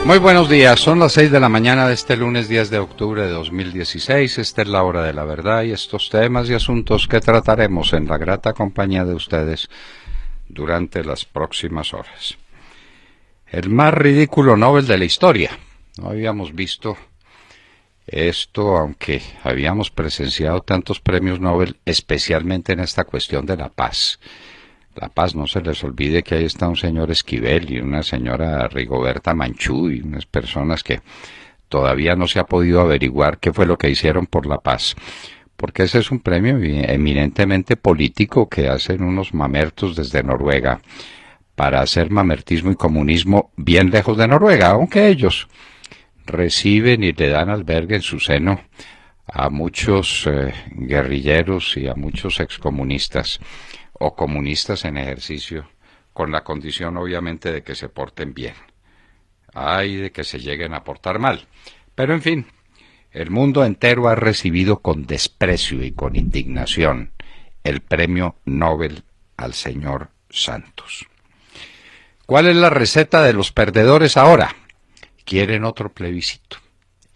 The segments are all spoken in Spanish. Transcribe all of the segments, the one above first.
Muy buenos días, son las 6 de la mañana de este lunes 10 de octubre de 2016, esta es la hora de la verdad y estos temas y asuntos que trataremos en la grata compañía de ustedes durante las próximas horas. El más ridículo Nobel de la historia. No habíamos visto esto, aunque habíamos presenciado tantos premios Nobel, especialmente en esta cuestión de la paz. La paz, no se les olvide que ahí está un señor Esquivel y una señora Rigoberta Menchú y unas personas que todavía no se ha podido averiguar qué fue lo que hicieron por la paz. Porque ese es un premio eminentemente político que hacen unos mamertos desde Noruega para hacer mamertismo y comunismo bien lejos de Noruega, aunque ellos reciben y le dan albergue en su seno a muchos guerrilleros y a muchos excomunistas o comunistas en ejercicio, con la condición obviamente de que se porten bien. Ay, de que se lleguen a portar mal. Pero en fin, el mundo entero ha recibido con desprecio y con indignación el premio Nobel al señor Santos. ¿Cuál es la receta de los perdedores ahora? Quieren otro plebiscito.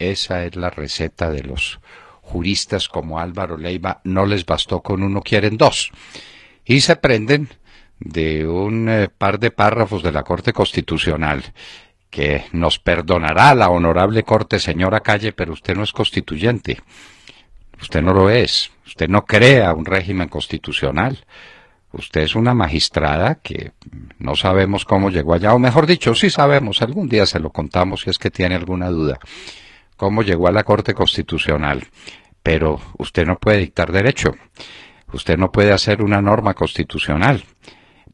Esa es la receta de los juristas como Álvaro Leiva. No les bastó con uno, quieren dos. Y se prenden de un par de párrafos de la Corte Constitucional, que nos perdonará la honorable Corte, señora Calle, pero usted no es constituyente. Usted no lo es. Usted no crea un régimen constitucional. Usted es una magistrada que no sabemos cómo llegó allá, o mejor dicho, sí sabemos, algún día se lo contamos si es que tiene alguna duda, cómo llegó a la Corte Constitucional. Pero usted no puede dictar derecho. Usted no puede hacer una norma constitucional.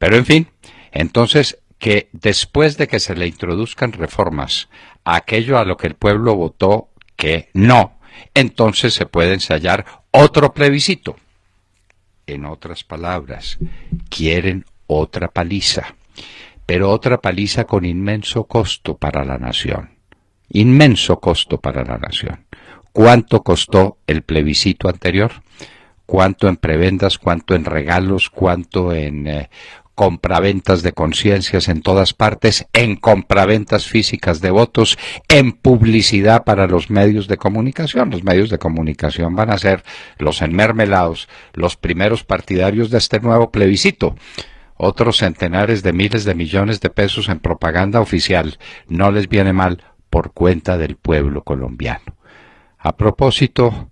Pero en fin, entonces que después de que se le introduzcan reformas a aquello a lo que el pueblo votó que no, entonces se puede ensayar otro plebiscito. En otras palabras, quieren otra paliza, pero otra paliza con inmenso costo para la nación. Inmenso costo para la nación. ¿Cuánto costó el plebiscito anterior? ¿Cuánto en prebendas, cuánto en regalos, cuánto en compraventas de conciencias en todas partes, en compraventas físicas de votos, en publicidad para los medios de comunicación? Los medios de comunicación van a ser los enmermelados, los primeros partidarios de este nuevo plebiscito. Otros centenares de miles de millones de pesos en propaganda oficial. No les viene mal por cuenta del pueblo colombiano. A propósito,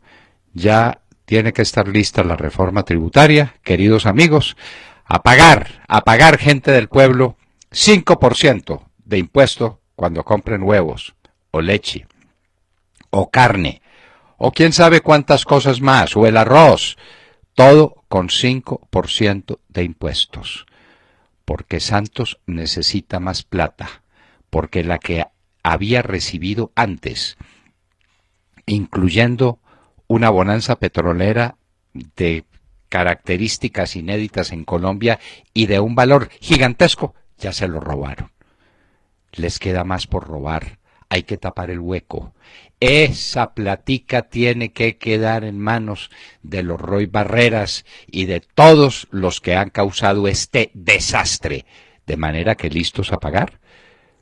ya tiene que estar lista la reforma tributaria, queridos amigos, a pagar gente del pueblo 5% de impuesto cuando compren huevos, o leche, o carne, o quién sabe cuántas cosas más, o el arroz, todo con 5% de impuestos. Porque Santos necesita más plata, porque la que había recibido antes, incluyendo una bonanza petrolera de características inéditas en Colombia y de un valor gigantesco, ya se lo robaron. Les queda más por robar, hay que tapar el hueco. Esa platica tiene que quedar en manos de los Roy Barreras y de todos los que han causado este desastre, de manera que listos a pagar,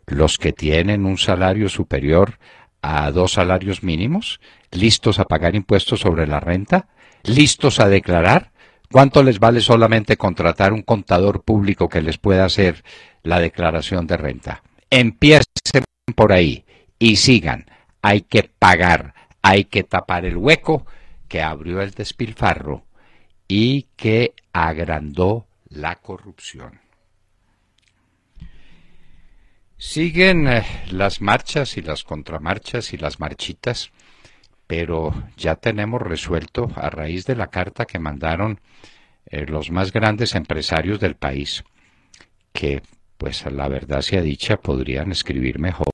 los que tienen un salario superior a 2 salarios mínimos, listos a pagar impuestos sobre la renta, listos a declarar. ¿Cuánto les vale solamente contratar un contador público que les pueda hacer la declaración de renta? Empiecen por ahí y sigan. Hay que pagar, hay que tapar el hueco que abrió el despilfarro y que agrandó la corrupción. Siguen las marchas y las contramarchas y las marchitas, pero ya tenemos resuelto, a raíz de la carta que mandaron los más grandes empresarios del país, que pues a la verdad sea dicha podrían escribir mejor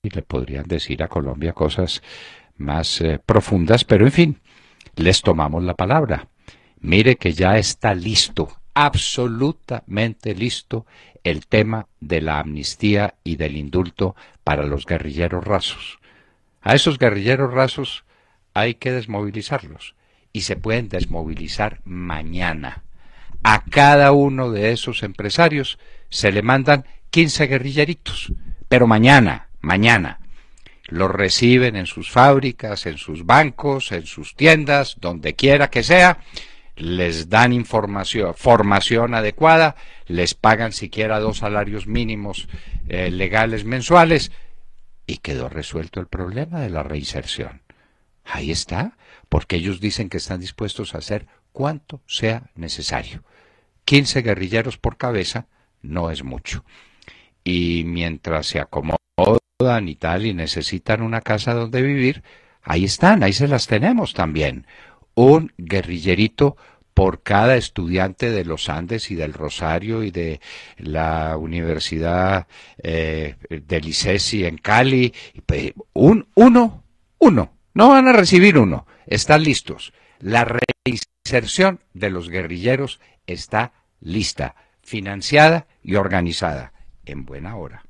y le podrían decir a Colombia cosas más profundas, pero en fin, les tomamos la palabra. Mire que ya está listo, absolutamente listo, el tema de la amnistía y del indulto para los guerrilleros rasos. A esos guerrilleros rasos hay que desmovilizarlos, y se pueden desmovilizar mañana. A cada uno de esos empresarios se le mandan 15 guerrilleritos, pero mañana, mañana. Los reciben en sus fábricas, en sus bancos, en sus tiendas, donde quiera que sea, les dan información, formación adecuada, les pagan siquiera 2 salarios mínimos legales mensuales y quedó resuelto el problema de la reinserción. Ahí está, porque ellos dicen que están dispuestos a hacer cuanto sea necesario. 15 guerrilleros por cabeza no es mucho. Y mientras se acomodan y tal y necesitan una casa donde vivir, ahí están, ahí se las tenemos también. Un guerrillerito por cada estudiante de los Andes y del Rosario y de la Universidad del ICESI en Cali. Uno. No van a recibir uno. Están listos. La reinserción de los guerrilleros está lista, financiada y organizada. En buena hora.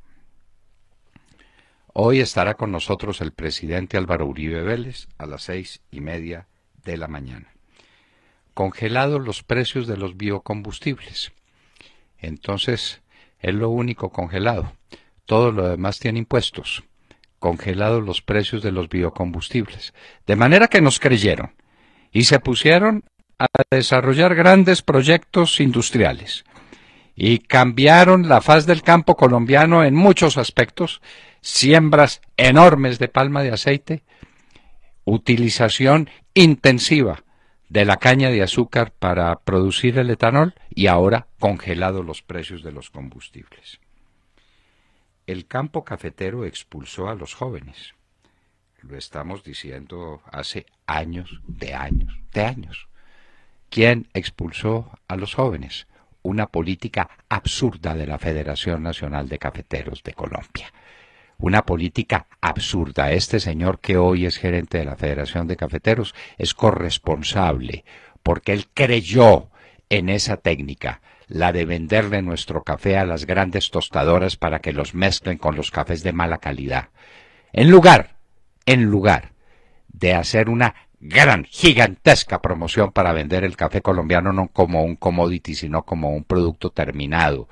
Hoy estará con nosotros el presidente Álvaro Uribe Vélez a las 6:30 de la mañana. Congelados los precios de los biocombustibles. Entonces, es lo único congelado. Todo lo demás tiene impuestos. Congelados los precios de los biocombustibles. De manera que nos creyeron y se pusieron a desarrollar grandes proyectos industriales. Y cambiaron la faz del campo colombiano en muchos aspectos, siembras enormes de palma de aceite, utilización intensiva de la caña de azúcar para producir el etanol y ahora congelados los precios de los combustibles. El campo cafetero expulsó a los jóvenes. Lo estamos diciendo hace años. ¿Quién expulsó a los jóvenes? Una política absurda de la Federación Nacional de Cafeteros de Colombia. Una política absurda. Este señor que hoy es gerente de la Federación de Cafeteros es corresponsable porque él creyó en esa técnica, la de venderle nuestro café a las grandes tostadoras para que los mezclen con los cafés de mala calidad. En lugar de hacer una gran, gigantesca promoción para vender el café colombiano no como un commodity, sino como un producto terminado,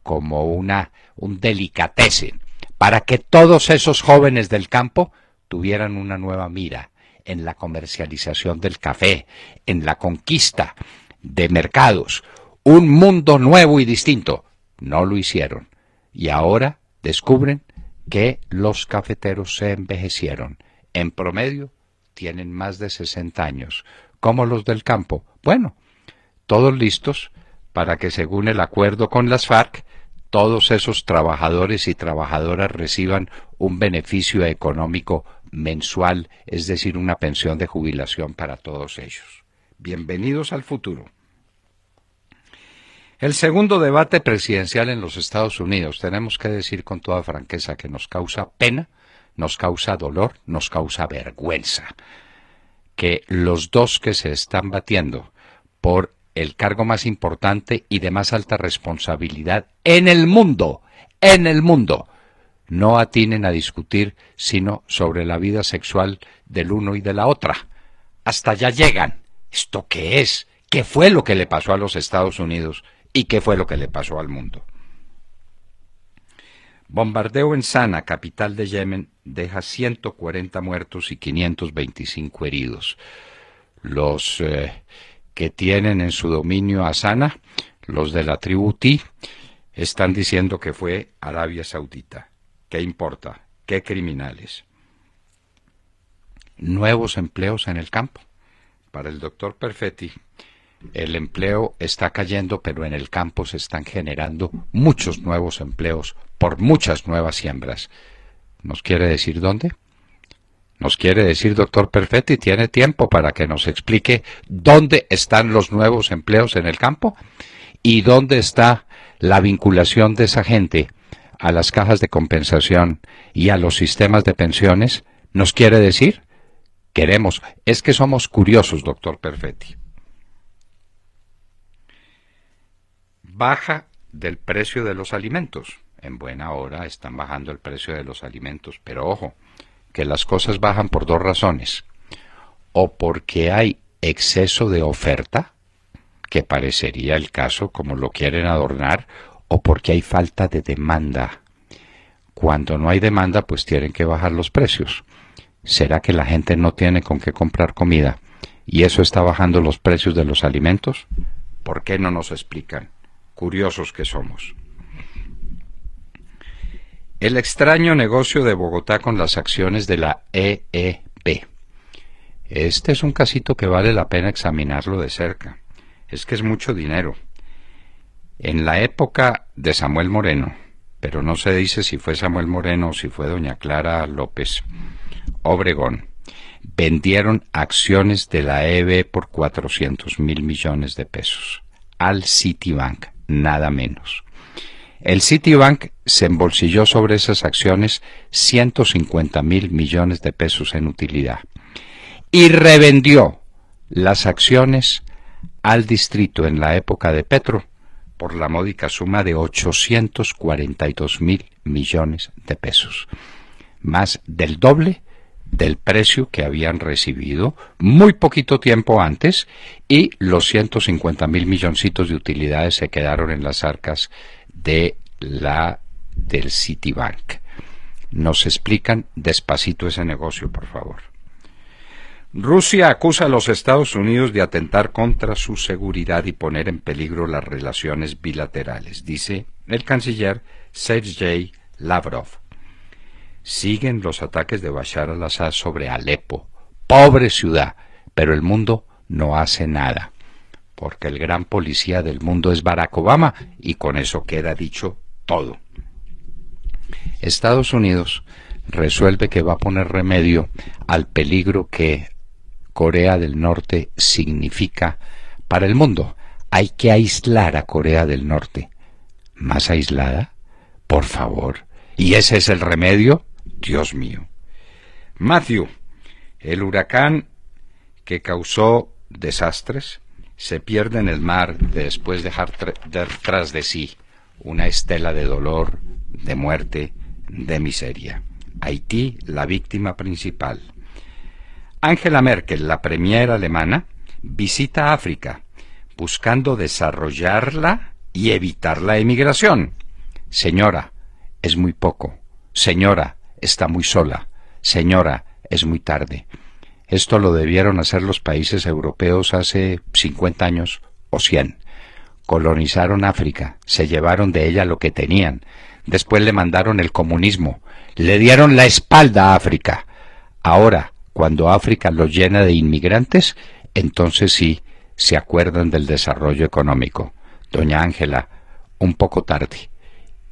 como un delicatessen, para que todos esos jóvenes del campo tuvieran una nueva mira en la comercialización del café, en la conquista de mercados, un mundo nuevo y distinto. No lo hicieron. Y ahora descubren que los cafeteros se envejecieron. En promedio tienen más de 60 años. ¿Como los del campo? Bueno, todos listos para que, según el acuerdo con las FARC, todos esos trabajadores y trabajadoras reciban un beneficio económico mensual, es decir, una pensión de jubilación para todos ellos. Bienvenidos al futuro. El segundo debate presidencial en los Estados Unidos, tenemos que decir con toda franqueza que nos causa pena, nos causa dolor, nos causa vergüenza que los dos que se están batiendo por el cargo más importante y de más alta responsabilidad en el mundo, no atinen a discutir sino sobre la vida sexual del uno y de la otra. Hasta allá llegan. ¿Esto qué es? ¿Qué fue lo que le pasó a los Estados Unidos y qué fue lo que le pasó al mundo? Bombardeo en Sana, capital de Yemen, deja 140 muertos y 525 heridos. Los que tienen en su dominio a Sana, los de la tribu Hutí, están diciendo que fue Arabia Saudita. ¿Qué importa? ¿Qué criminales? Nuevos empleos en el campo. Para el doctor Perfetti, el empleo está cayendo, pero en el campo se están generando muchos nuevos empleos por muchas nuevas siembras. ¿Nos quiere decir dónde? ¿Nos quiere decir, doctor Perfetti? ¿Tiene tiempo para que nos explique dónde están los nuevos empleos en el campo? ¿Y dónde está la vinculación de esa gente a las cajas de compensación y a los sistemas de pensiones? ¿Nos quiere decir? Queremos. Es que somos curiosos, doctor Perfetti. Baja del precio de los alimentos. En buena hora están bajando el precio de los alimentos, pero ojo, que las cosas bajan por dos razones. O porque hay exceso de oferta, que parecería el caso como lo quieren adornar, o porque hay falta de demanda. Cuando no hay demanda, pues tienen que bajar los precios. ¿Será que la gente no tiene con qué comprar comida y eso está bajando los precios de los alimentos? ¿Por qué no nos explican? Curiosos que somos. El extraño negocio de Bogotá con las acciones de la EEP. Este es un casito que vale la pena examinarlo de cerca. Es que es mucho dinero. En la época de Samuel Moreno, pero no se dice si fue Samuel Moreno o si fue doña Clara López Obregón, vendieron acciones de la EB por 400.000 millones de pesos al Citibank, nada menos. El Citibank se embolsilló sobre esas acciones 150.000 millones de pesos en utilidad y revendió las acciones al distrito en la época de Petro por la módica suma de 842.000 millones de pesos, más del doble del precio que habían recibido muy poquito tiempo antes, y los 150.000 milloncitos de utilidades se quedaron en las arcas del Citibank. Nos explican despacito ese negocio, por favor. Rusia acusa a los Estados Unidos de atentar contra su seguridad y poner en peligro las relaciones bilaterales, dice el canciller Sergei Lavrov. Siguen los ataques de Bashar al-Assad sobre Alepo, pobre ciudad, pero el mundo no hace nada, porque el gran policía del mundo es Barack Obama, y con eso queda dicho todo. Estados Unidos resuelve que va a poner remedio al peligro que Corea del Norte significa para el mundo. Hay que aislar a Corea del Norte. ¿Más aislada? Por favor. ¿Y ese es el remedio? Dios mío. Matthew, el huracán que causó desastres, se pierde en el mar después de dejar tras de sí una estela de dolor, de muerte, de miseria. Haití, la víctima principal. Angela Merkel, la premier alemana, visita África, buscando desarrollarla y evitar la emigración. Señora, es muy poco. Señora, está muy sola. Señora, es muy tarde. Esto lo debieron hacer los países europeos hace 50 años o 100. Colonizaron África, se llevaron de ella lo que tenían. Después le mandaron el comunismo, le dieron la espalda a África. Ahora, cuando África los llena de inmigrantes, entonces sí se acuerdan del desarrollo económico. Doña Ángela, un poco tarde.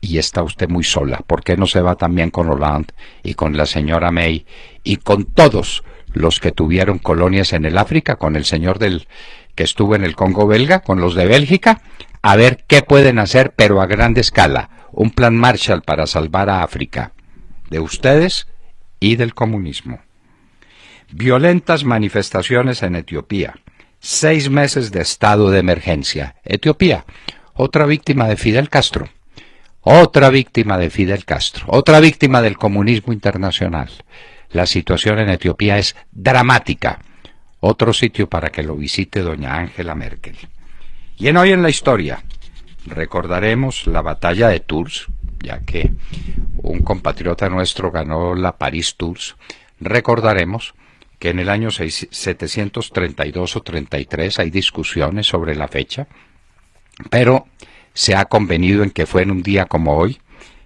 Y está usted muy sola. ¿Por qué no se va también con Hollande y con la señora May y con todos los que tuvieron colonias en el África, con el señor que estuvo en el Congo belga, con los de Bélgica, a ver qué pueden hacer, pero a grande escala? Un plan Marshall para salvar a África, de ustedes y del comunismo. Violentas manifestaciones en Etiopía. 6 meses de estado de emergencia. Etiopía, otra víctima de Fidel Castro. Otra víctima de Fidel Castro. Otra víctima del comunismo internacional. La situación en Etiopía es dramática. Otro sitio para que lo visite doña Angela Merkel. Y en Hoy en la Historia recordaremos la batalla de Tours, ya que un compatriota nuestro ganó la París-Tours. Recordaremos que en el año 732 o 33 hay discusiones sobre la fecha, pero se ha convenido en que fue en un día como hoy,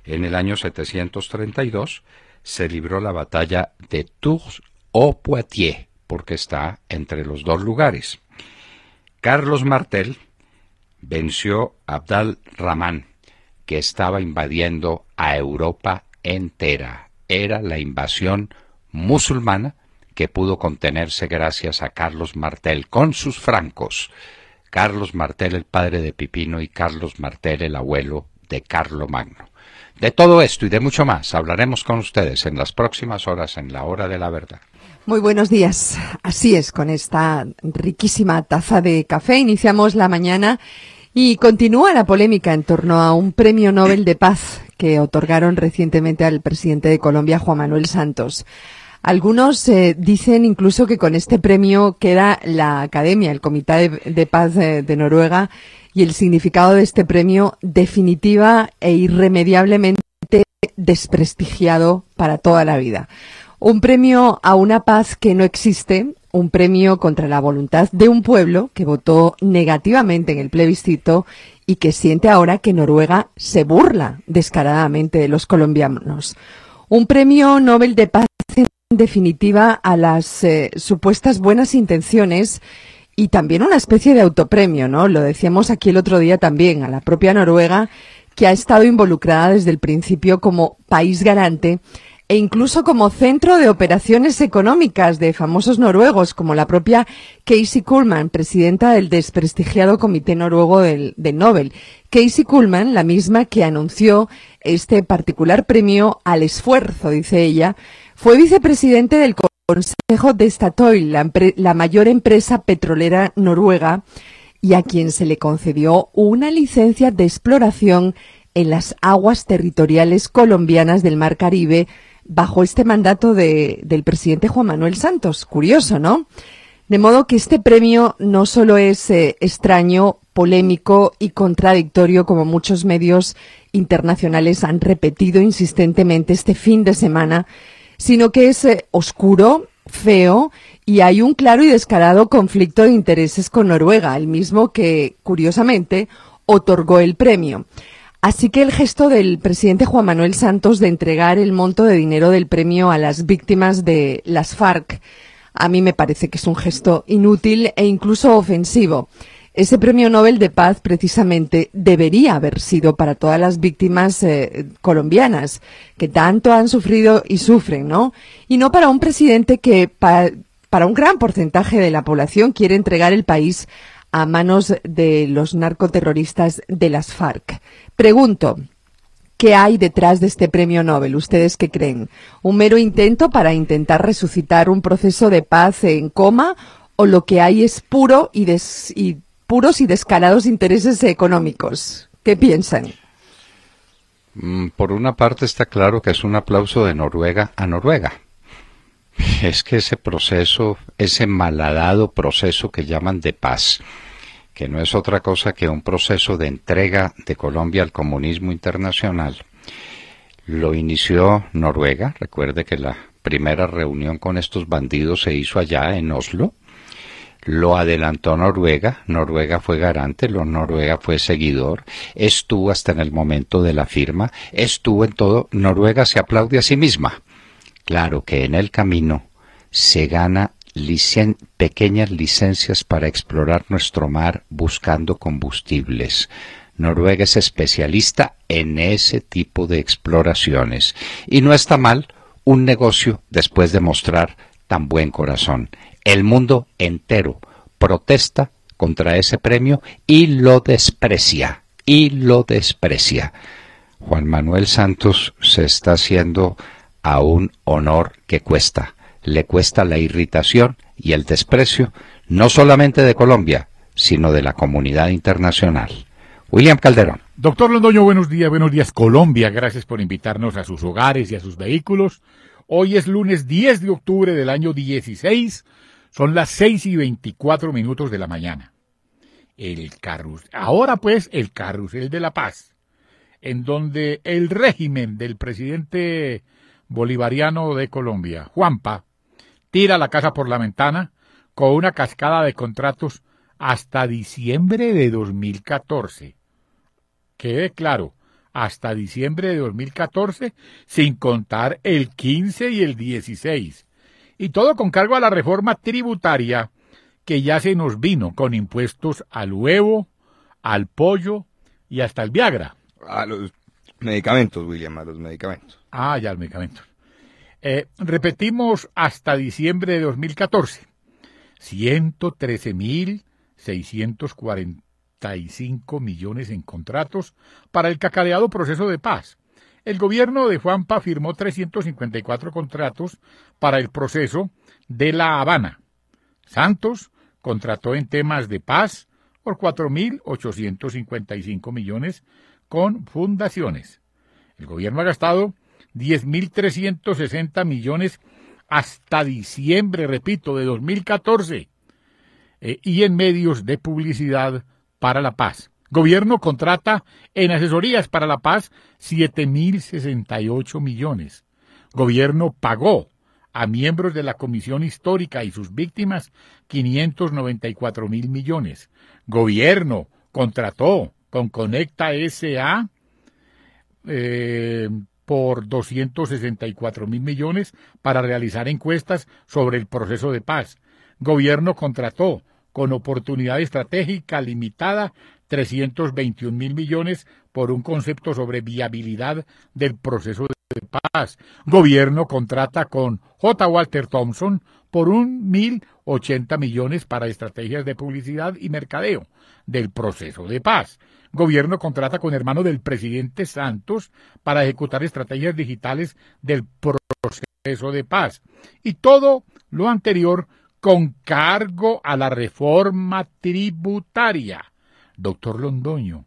en el año 732, se libró la batalla de Tours o Poitiers, porque está entre los dos lugares. Carlos Martel venció a Abd al-Rahman, que estaba invadiendo a Europa entera. Era la invasión musulmana que pudo contenerse gracias a Carlos Martel con sus francos. Carlos Martel, el padre de Pipino, y Carlos Martel, el abuelo de Carlomagno. De todo esto y de mucho más hablaremos con ustedes en las próximas horas en La Hora de la Verdad. Muy buenos días. Así es, con esta riquísima taza de café iniciamos la mañana y continúa la polémica en torno a un premio Nobel de Paz que otorgaron recientemente al presidente de Colombia, Juan Manuel Santos. Algunos dicen incluso que con este premio queda la Academia, el Comité de Paz de Noruega, y el significado de este premio definitiva e irremediablemente desprestigiado para toda la vida. Un premio a una paz que no existe, un premio contra la voluntad de un pueblo que votó negativamente en el plebiscito y que siente ahora que Noruega se burla descaradamente de los colombianos. Un premio Nobel de Paz, en definitiva, a las supuestas buenas intenciones y también una especie de autopremio, ¿no? Lo decíamos aquí el otro día también, a la propia Noruega, que ha estado involucrada desde el principio como país garante e incluso como centro de operaciones económicas de famosos noruegos, como la propia Kaci Kullmann, presidenta del desprestigiado Comité Noruego del Nobel. Kaci Kullmann, la misma que anunció este particular premio al esfuerzo, dice ella, fue vicepresidente del Consejo de Statoil, la mayor empresa petrolera noruega, y a quien se le concedió una licencia de exploración en las aguas territoriales colombianas del Mar Caribe, bajo este mandato del presidente Juan Manuel Santos. Curioso, ¿no? De modo que este premio no solo es extraño, polémico y contradictorio, como muchos medios internacionales han repetido insistentemente este fin de semana, sino que es oscuro, feo, y hay un claro y descarado conflicto de intereses con Noruega, el mismo que, curiosamente, otorgó el premio. Así que el gesto del presidente Juan Manuel Santos de entregar el monto de dinero del premio a las víctimas de las FARC, a mí me parece que es un gesto inútil e incluso ofensivo. Ese premio Nobel de Paz, precisamente, debería haber sido para todas las víctimas colombianas, que tanto han sufrido y sufren, ¿no? Y no para un presidente que, para un gran porcentaje de la población, quiere entregar el país a manos de los narcoterroristas de las FARC. Pregunto, ¿qué hay detrás de este premio Nobel? ¿Ustedes qué creen? ¿Un mero intento para intentar resucitar un proceso de paz en coma? ¿O lo que hay es puros y descarados intereses económicos? ¿Qué piensan? Por una parte está claro que es un aplauso de Noruega a Noruega. Es que ese proceso, ese malhadado proceso que llaman de paz, que no es otra cosa que un proceso de entrega de Colombia al comunismo internacional, lo inició Noruega. Recuerde que la primera reunión con estos bandidos se hizo allá en Oslo. Lo adelantó Noruega, Noruega fue garante, Noruega fue seguidor, estuvo hasta en el momento de la firma, estuvo en todo. Noruega se aplaude a sí misma. Claro que en el camino se gana pequeñas licencias para explorar nuestro mar buscando combustibles. Noruega es especialista en ese tipo de exploraciones. Y no está mal un negocio después de mostrar tan buen corazón. El mundo entero protesta contra ese premio y lo desprecia. Juan Manuel Santos se está haciendo a un honor que cuesta. Le cuesta la irritación y el desprecio, no solamente de Colombia, sino de la comunidad internacional. William Calderón. Doctor Londoño, buenos días Colombia, gracias por invitarnos a sus hogares y a sus vehículos. Hoy es lunes 10 de octubre del año 16, son las 6:24 de la mañana. Ahora pues el carrusel de la paz, en donde el régimen del presidente bolivariano de Colombia, Juanpa, tira la casa por la ventana con una cascada de contratos hasta diciembre de 2014. Quede claro, hasta diciembre de 2014, sin contar el 15 y el 16. Y todo con cargo a la reforma tributaria que ya se nos vino con impuestos al huevo, al pollo y hasta el Viagra. A los medicamentos, William, a los medicamentos. Ah, ya, los medicamentos. Repetimos, hasta diciembre de 2014, 113.645 millones en contratos para el cacareado proceso de paz. El gobierno de Juanpa firmó 354 contratos para el proceso de La Habana. Santos contrató en temas de paz por 4.855 millones con fundaciones. El gobierno ha gastado 10.360 millones hasta diciembre, repito, de 2014, y en medios de publicidad para la paz. Gobierno contrata en asesorías para la paz 7.068 millones. Gobierno pagó a miembros de la Comisión Histórica y sus víctimas 594.000 millones. Gobierno contrató con Conecta S.A. Por 264.000 millones para realizar encuestas sobre el proceso de paz. Gobierno contrató con Oportunidad Estratégica Limitada 321.000 millones por un concepto sobre viabilidad del proceso de paz. Gobierno contrata con J. Walter Thompson por 1.080 millones para estrategias de publicidad y mercadeo del proceso de paz. Gobierno contrata con hermano del presidente Santos para ejecutar estrategias digitales del proceso de paz. Y todo lo anterior con cargo a la reforma tributaria. Doctor Londoño,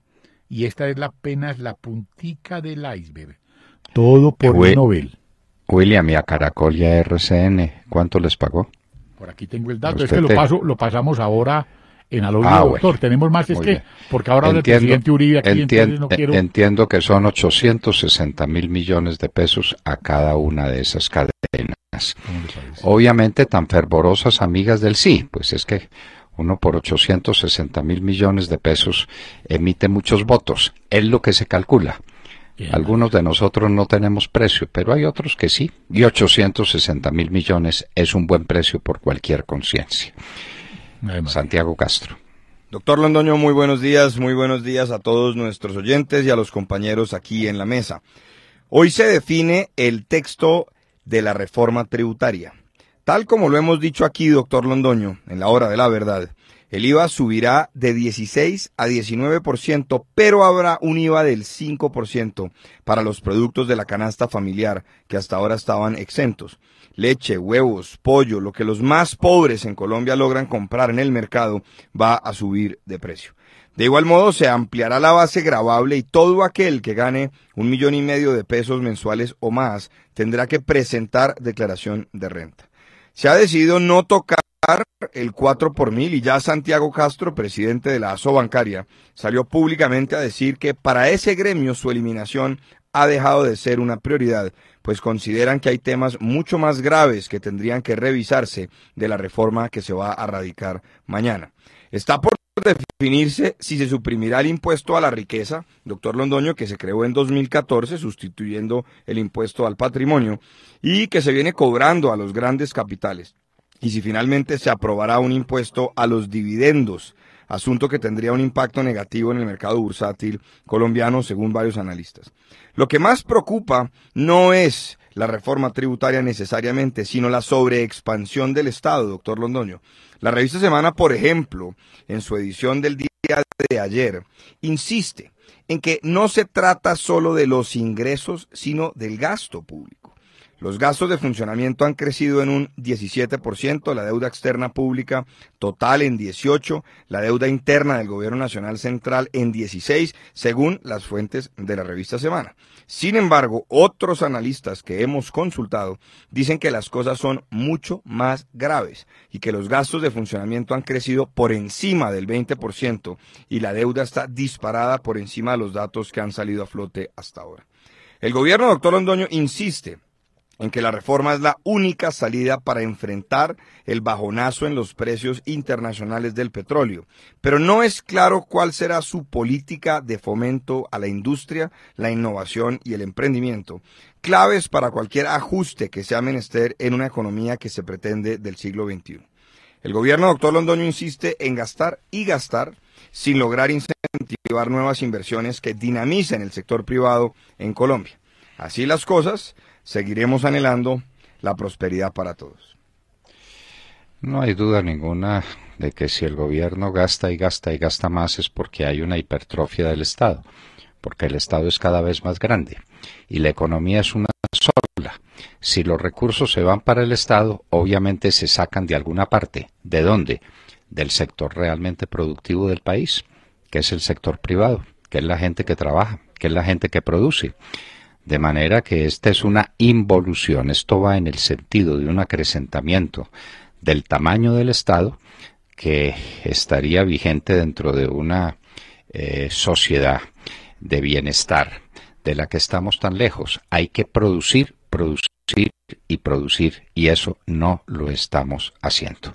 y esta es apenas la puntica del iceberg. Todo por el Nobel. William, y a Caracol y a RCN, ¿cuánto les pagó? Por aquí tengo el dato, es que lo pasamos ahora en al oído, doctor. Bueno, tenemos más, es que, porque ahora el presidente Uribe aquí, entonces no quiero... Entiendo que son 860.000 millones de pesos a cada una de esas cadenas. Obviamente tan fervorosas amigas del sí, pues es que uno por 860.000 millones de pesos emite muchos votos, es lo que se calcula. Bien, algunos de nosotros no tenemos precio, pero hay otros que sí, y 860.000 millones es un buen precio por cualquier conciencia. Santiago Castro. Doctor Londoño, muy buenos días a todos nuestros oyentes y a los compañeros aquí en la mesa. Hoy se define el texto de la reforma tributaria. Tal como lo hemos dicho aquí, doctor Londoño, en la hora de la verdad, el IVA subirá de 16 a 19%, pero habrá un IVA del 5% para los productos de la canasta familiar que hasta ahora estaban exentos. Leche, huevos, pollo, lo que los más pobres en Colombia logran comprar en el mercado va a subir de precio. De igual modo se ampliará la base gravable y todo aquel que gane 1,5 millones de pesos mensuales o más tendrá que presentar declaración de renta. Se ha decidido no tocar el 4 por mil y ya Santiago Castro, presidente de la Asobancaria, salió públicamente a decir que para ese gremio su eliminación ha dejado de ser una prioridad, pues consideran que hay temas mucho más graves que tendrían que revisarse de la reforma que se va a radicar mañana. Está por definirse si se suprimirá el impuesto a la riqueza, doctor Londoño, que se creó en 2014 sustituyendo el impuesto al patrimonio y que se viene cobrando a los grandes capitales. Y si finalmente se aprobará un impuesto a los dividendos, asunto que tendría un impacto negativo en el mercado bursátil colombiano, según varios analistas. Lo que más preocupa no es la reforma tributaria necesariamente, sino la sobreexpansión del Estado, doctor Londoño. La revista Semana, por ejemplo, en su edición del día de ayer, insiste en que no se trata solo de los ingresos, sino del gasto público. Los gastos de funcionamiento han crecido en un 17%, la deuda externa pública total en 18%, la deuda interna del Gobierno Nacional Central en 16%, según las fuentes de la revista Semana. Sin embargo, otros analistas que hemos consultado dicen que las cosas son mucho más graves y que los gastos de funcionamiento han crecido por encima del 20% y la deuda está disparada por encima de los datos que han salido a flote hasta ahora. El gobierno, doctor Londoño, insiste en que la reforma es la única salida para enfrentar el bajonazo en los precios internacionales del petróleo, pero no es claro cuál será su política de fomento a la industria, la innovación y el emprendimiento, claves para cualquier ajuste que sea menester en una economía que se pretende del siglo XXI. El gobierno, doctor Londoño, insiste en gastar y gastar sin lograr incentivar nuevas inversiones que dinamicen el sector privado en Colombia. Así las cosas, seguiremos anhelando la prosperidad para todos. No hay duda ninguna de que si el gobierno gasta y gasta y gasta más es porque hay una hipertrofia del Estado, porque el Estado es cada vez más grande y la economía es una sola. Si los recursos se van para el Estado, obviamente se sacan de alguna parte. ¿De dónde? Del sector realmente productivo del país, que es el sector privado, que es la gente que trabaja, que es la gente que produce. De manera que esta es una involución, esto va en el sentido de un acrecentamiento del tamaño del Estado que estaría vigente dentro de una sociedad de bienestar de la que estamos tan lejos. Hay que producir y producir, y eso no lo estamos haciendo.